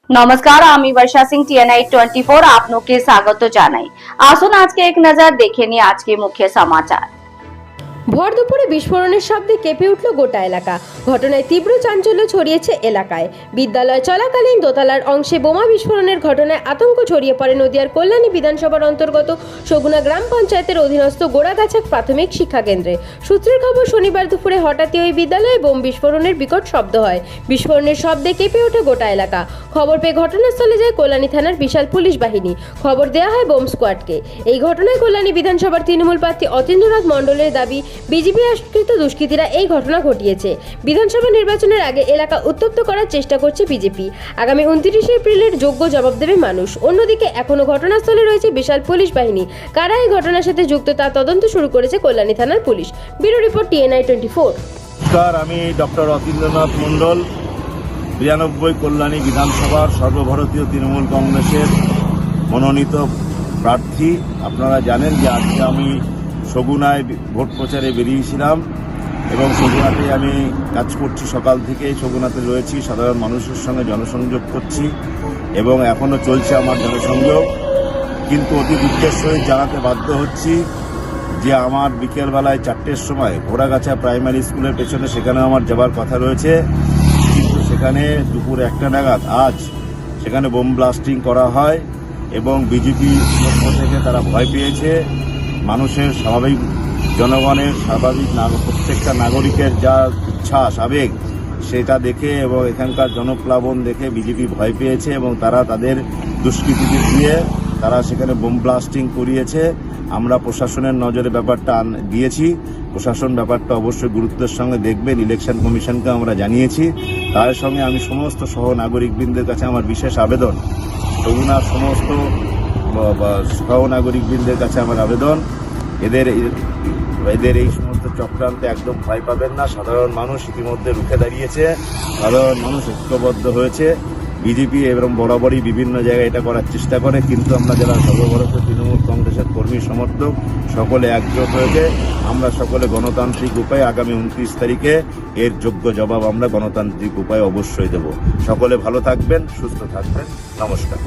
নমস্কার, আমি বর্ষা সিং TNI 24 আপনাকে স্বাগত জানাই। আসুন আজকে এক নজর দেখে নিই আজকে মুখ্য সমাচার। ভর দুপুরে বিস্ফোরণের শব্দে কেঁপে উঠল গোটা এলাকা। ঘটনায় তীব্র চাঞ্চল্য ছড়িয়েছে এলাকায়। বিদ্যালয় চলাকালীন দোতলার অংশে বোমা বিস্ফোরণের ঘটনায় আতঙ্ক ছড়িয়ে পড়ে নদিয়ার কল্যাণী বিধানসভার অন্তর্গত সগুনা গ্রাম পঞ্চায়েতের অধীনস্থ গোড়াগাছা প্রাথমিক শিক্ষা কেন্দ্রে। সূত্রের খবর, শনিবার দুপুরে হঠাৎই ওই বিদ্যালয়ে বোম বিস্ফোরণের বিকট শব্দ হয়। বিস্ফোরণের শব্দে কেঁপে ওঠে গোটা এলাকা। খবর পেয়ে ঘটনাস্থলে যায় কল্যাণী থানার বিশাল পুলিশ বাহিনী। খবর দেওয়া হয় বোম স্কোয়াডকে। এই ঘটনায় কল্যাণী বিধানসভার তৃণমূল প্রার্থী অতীন্দ্রনাথ মণ্ডলের দাবি, বিজেপি আশ্রিত দুষ্কৃতীরা এই ঘটনা ঘটিয়েছে। বিধানসভা নির্বাচনের আগে এলাকা উত্তপ্ত করার চেষ্টা করছে বিজেপি। আগামী 29 এপ্রিলের যোগ্য জবাব দেবে মানুষ। অন্যদিকে এখনো ঘটনাস্থলে রয়েছে বিশাল পুলিশ বাহিনী। কারা এই ঘটনার সাথে যুক্ত তা তদন্ত শুরু করেছে কল্যাণী থানার পুলিশ। Bureau report TNI 24। নমস্কার, আমি ডক্টর অতীন্দ্রনাথ মণ্ডল, 92 কল্যাণী বিধানসভার সর্বভারতীয় তৃণমূল কংগ্রেসের মনোনীত প্রার্থী। আপনারা জানেন যে আজকে আমি সগুনায় ভোট প্রচারে বেরিয়েছিলাম এবং সগুনাতে আমি কাজ করছি। সকাল থেকে সগুনাতে রয়েছি, সাধারণ মানুষের সঙ্গে জনসংযোগ করছি এবং এখনও চলছে আমার জনসংযোগ। কিন্তু অতি দুঃখের সহিত জানাতে বাধ্য হচ্ছি যে আমার বিকেলবেলায় 4টের সময় গোড়াগাছা প্রাইমারি স্কুলের পেছনে সেখানে আমার যাবার কথা রয়েছে, কিন্তু সেখানে দুপুর 1টা নাগাদ আজ সেখানে বোম ব্লাস্টিং করা হয় এবং বিজেপি পক্ষ থেকে তারা ভয় পেয়েছে। মানুষের স্বাভাবিক, জনগণের স্বাভাবিক প্রত্যেকটা নাগরিকের যা উচ্ছ্বাস আবেগ সেটা দেখে এবং এখানকার জনপ্লাবন দেখে বিজেপি ভয় পেয়েছে এবং তারা তাদের দুষ্কৃতীদের দিয়ে তারা সেখানে বোম ব্লাস্টিং করিয়েছে। আমরা প্রশাসনের নজরে ব্যাপারটা দিয়েছি। প্রশাসন ব্যাপারটা অবশ্যই গুরুত্বের সঙ্গে দেখবেন। ইলেকশন কমিশনকে আমরা জানিয়েছি। তার সঙ্গে আমি সমস্ত সহ নাগরিকবৃন্দের কাছে আমার বিশেষ আবেদন, সগুনার সমস্ত সহ নাগরিকবৃন্দের কাছে আমার আবেদন, এদের এই সমস্ত চক্রান্তে একদম ভয় পাবেন না। সাধারণ মানুষ ইতিমধ্যে রুখে দাঁড়িয়েছে, সাধারণ মানুষ ঐক্যবদ্ধ হয়েছে। বিজেপি এবং বরাবরই বিভিন্ন জায়গায় এটা করার চেষ্টা করে, কিন্তু আমরা যারা সর্বভারতীয় তৃণমূল কংগ্রেসের কর্মী সমর্থক সকলে একজোট হয়েছে। আমরা সকলে গণতান্ত্রিক উপায়ে আগামী 29 তারিখে এর যোগ্য জবাব আমরা গণতান্ত্রিক উপায়ে অবশ্যই দেব। সকলে ভালো থাকবেন, সুস্থ থাকবেন। নমস্কার।